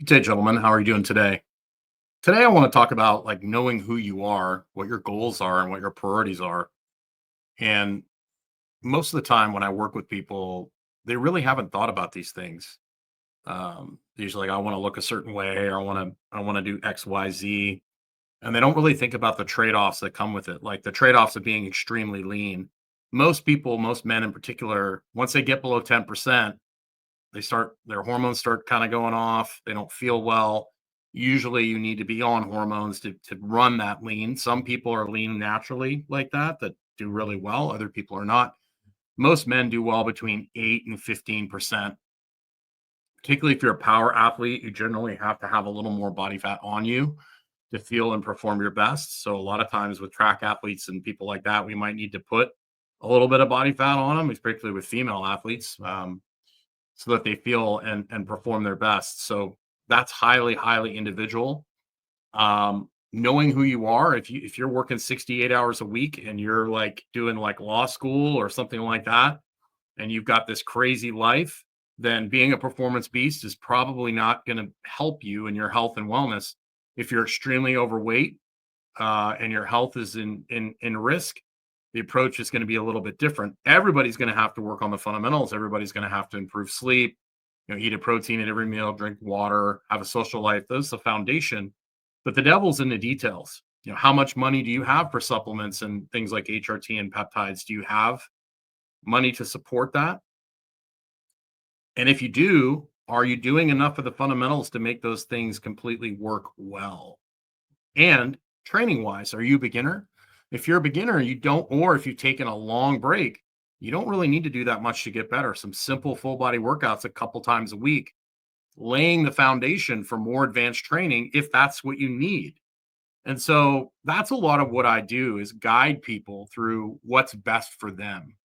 Good day, gentlemen. How are you doing today? Today, I want to talk about like knowing who you are, what your goals are, and what your priorities are. And most of the time, when I work with people, they really haven't thought about these things. Usually, like, I want to look a certain way, or I want to do X, Y, Z, and they don't really think about the trade-offs that come with it, like the trade-offs of being extremely lean. Most people, most men in particular, once they get below 10%, their hormones start kind of going off. They don't feel well. Usually you need to be on hormones to run that lean. Some people are lean naturally like that do really well. Other people are not. Most men do well between 8 and 15%. Particularly if you're a power athlete, you generally have to have a little more body fat on you to feel and perform your best. So a lot of times with track athletes and people like that, we might need to put a little bit of body fat on them, particularly with female athletes. So that they feel and perform their best. So that's highly, highly individual. Knowing who you are, if you're working 68 hours a week and you're like doing like law school or something like that, and you've got this crazy life, then being a performance beast is probably not going to help you in your health and wellness. If you're extremely overweight and your health is in risk, the approach is going to be a little bit different. Everybody's going to have to work on the fundamentals. Everybody's going to have to improve sleep, eat a protein at every meal, drink water, have a social life. Those are the foundation. But the devil's in the details. How much money do you have for supplements and things like HRT and peptides? Do you have money to support that? And if you do, are you doing enough of the fundamentals to make those things completely work well? And training wise, are you a beginner? If you're a beginner, you don't, or if you've taken a long break, you don't really need to do that much to get better. Some simple full body workouts a couple times a week, laying the foundation for more advanced training if that's what you need. And so that's a lot of what I do is guide people through what's best for them.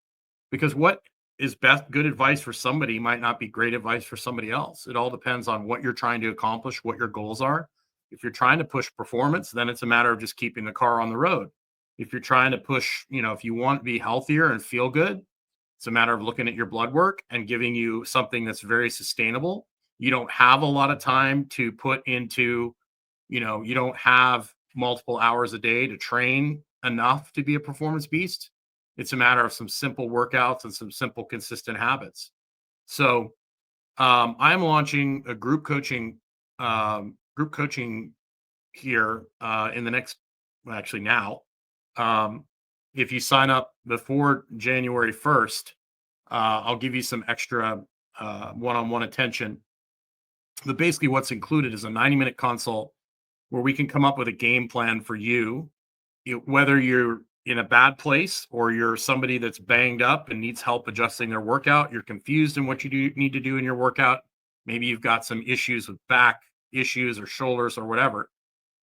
Because what is best good advice for somebody might not be great advice for somebody else. It all depends on what you're trying to accomplish, what your goals are. If you're trying to push performance, then it's a matter of just keeping the car on the road. If you're trying to push, if you want to be healthier and feel good, it's a matter of looking at your blood work and giving you something that's very sustainable. You don't have a lot of time to put into, you don't have multiple hours a day to train enough to be a performance beast. It's a matter of some simple workouts and some simple, consistent habits. So I'm launching a group coaching here in the next, well, actually now. Um, if you sign up before January 1st, I'll give you some extra one-on-one attention. But basically, what's included is a 90-minute consult where we can come up with a game plan for you, whether you're in a bad place or you're somebody that's banged up and needs help adjusting their workout, you're confused in what need to do in your workout. Maybe you've got some issues with back issues or shoulders or whatever.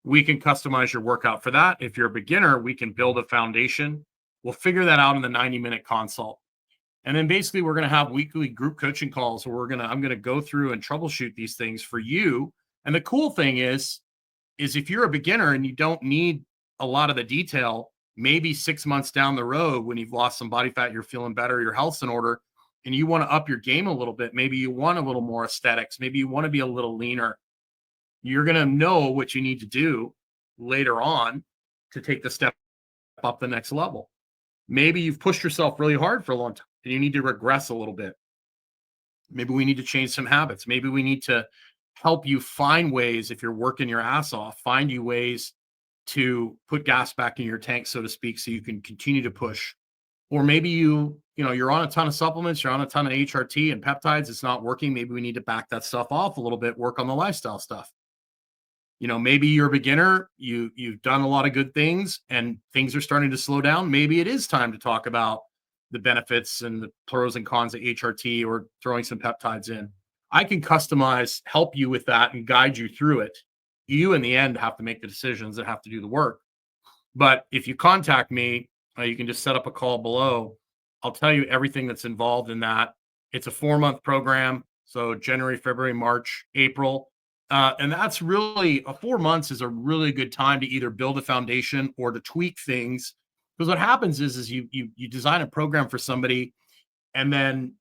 We can customize your workout for that. If you're a beginner, we can build a foundation. We'll figure that out in the 90-minute consult. And then basically we're going to have weekly group coaching calls where I'm going to go through and troubleshoot these things for you. And the cool thing is if you're a beginner and you don't need a lot of the detail, maybe 6 months down the road when you've lost some body fat, you're feeling better, your health's in order, and you want to up your game a little bit. Maybe you want a little more aesthetics. Maybe you want to be a little leaner. You're going to know what you need to do later on to take the step up the next level. Maybe you've pushed yourself really hard for a long time and you need to regress a little bit. Maybe we need to change some habits. Maybe we need to help you find ways, if you're working your ass off, find you ways to put gas back in your tank, so to speak, so you can continue to push. Or maybe you're on a ton of supplements, you're on a ton of HRT and peptides, it's not working. Maybe we need to back that stuff off a little bit, work on the lifestyle stuff. Maybe you're a beginner, you've done a lot of good things and things are starting to slow down. Maybe it is time to talk about the benefits and the pros and cons of HRT or throwing some peptides in. I can help you with that and guide you through it. You in the end have to make the decisions and have to do the work. But if you contact me, you can just set up a call below. I'll tell you everything that's involved in that. It's a 4-month program. So January, February, March, April. And that's really 4 months is a really good time to either build a foundation or to tweak things. Because what happens is you design a program for somebody and then,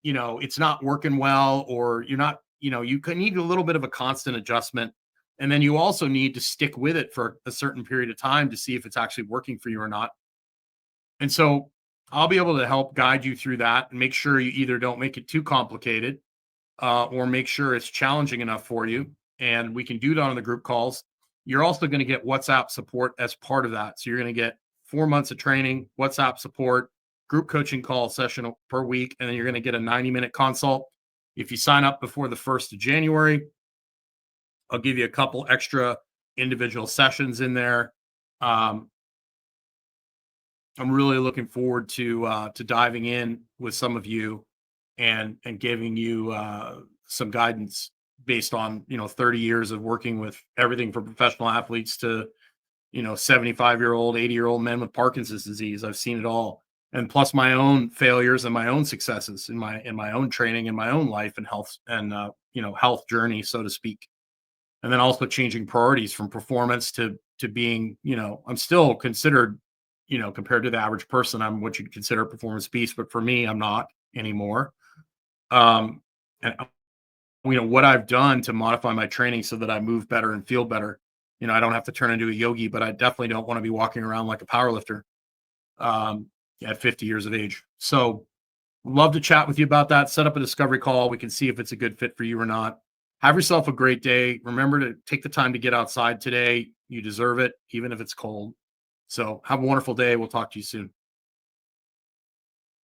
it's not working well, or you can need a little bit of a constant adjustment. And then you also need to stick with it for a certain period of time to see if it's actually working for you or not. And so I'll be able to help guide you through that and make sure you either don't make it too complicated, or make sure it's challenging enough for you. And we can do that on the group calls. You're also going to get WhatsApp support as part of that. So you're going to get 4 months of training, WhatsApp support, group coaching call session per week, and then you're going to get a 90-minute consult. If you sign up before the 1st of January, I'll give you a couple extra individual sessions in there. Um, I'm really looking forward to diving in with some of you and giving you some guidance based on 30 years of working with everything from professional athletes to 75-year-old, 80-year-old men with Parkinson's disease. I've seen it all, and plus my own failures and my own successes in my own training, in my own life and health and health journey, so to speak. And then also changing priorities from performance to being, I'm still considered, compared to the average person, I'm what you'd consider a performance beast, but for me, I'm not anymore. And what I've done to modify my training so that I move better and feel better. I don't have to turn into a yogi, but I definitely don't want to be walking around like a power lifter um, at 50 years of age. So love to chat with you about that. Set up a discovery call. We can see if it's a good fit for you or not. Have yourself a great day. Remember to take the time to get outside today. You deserve it, even if it's cold. So have a wonderful day. We'll talk to you soon.